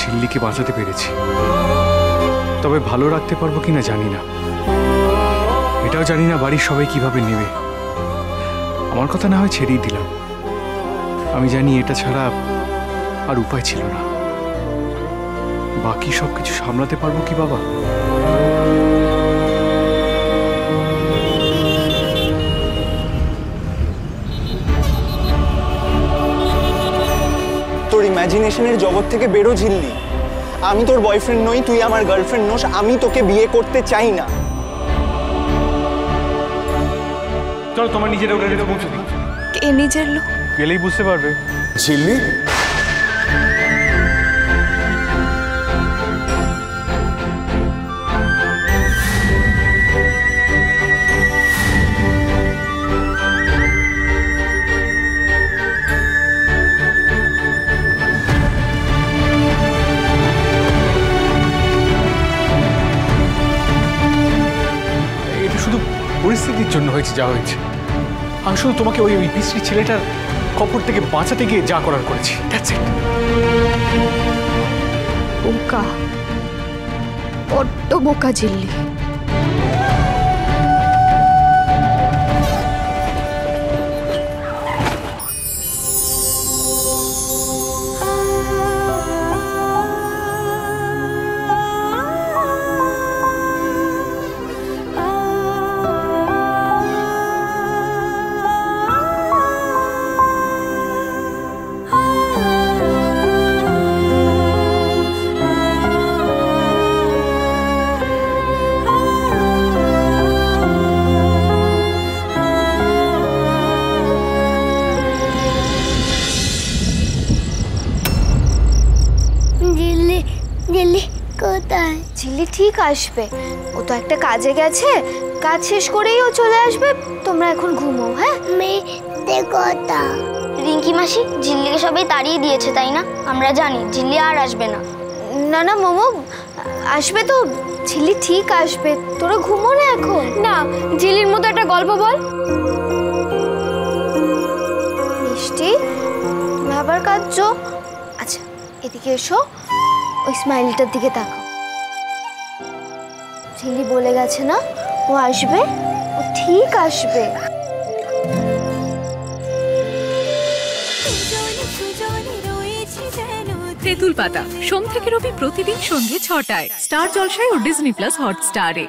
ঝিল্লিকে বাঁচাতে পেরেছি, তবে ভালো রাখতে পারবো কিনা জানি না। এটাও জানি না বাড়ির সবাই কিভাবে নেবে। আমার কথা না হয় ছেড়েই দিলাম। আমি জানি এটা ছাড়া আর উপায় ছিল না। বাকি সবকিছু সামলাতে পারবো কি বাবা? তোর ইমাজিনেশনের জগৎ থেকে বেরো ঝিল্লি। আমি তোর বয়ফ্রেন্ড নই, তুই আমার গার্লফ্রেন্ড নোস। আমি তোকে বিয়ে করতে চাই না। চলো তোমার নিজের ওটা পৌঁছে দিই। কে নিজের লোক? গেলেই বুঝতে পারবে। ঝিল্লি, এটা শুধু পরিস্থিতির জন্য হয়েছে যা হয়েছে। আমি শুধু তোমাকে ওই বিশ্রী ছেলেটার খবর থেকে বাঁচাতে গিয়ে যা করার করেছি। That's it. বোকা, বড্ড বোকা ঝিল্লি। কোথায়? ঝিল্লি ঠিক আসবে। ও তো একটা কাজে গেছে, কাজ শেষ করেই ও চলে আসবে। তোমরা এখন ঘুমো। হ্যাঁ, মেয়েতে কথা। রিঙ্কি মাসি, ঝিল্লিকে সবাই তাড়িয়ে দিয়েছে তাই না? আমরা জানি ঝিল্লি আর আসবে না। না না মোমো, আসবে তো। ঝিল্লি ঠিক আসবে, তোরা ঘুমো না এখন। না, ঝিল্লির মতো একটা গল্প বল। মিষ্টি, তুমি আবার কাঁদছো? আচ্ছা, এদিকে এসো, ওই স্মাইলটার দিকে তাকাও। ঝিল্লি বলে গেছে না, ও আসবে, ও ঠিক আসবে। তেঁতুল পাতা সোম থেকে রবি প্রতিদিন সন্ধ্যে ৬টায় স্টার জলসায় ও ডিজনি প্লাস হটস্টারে।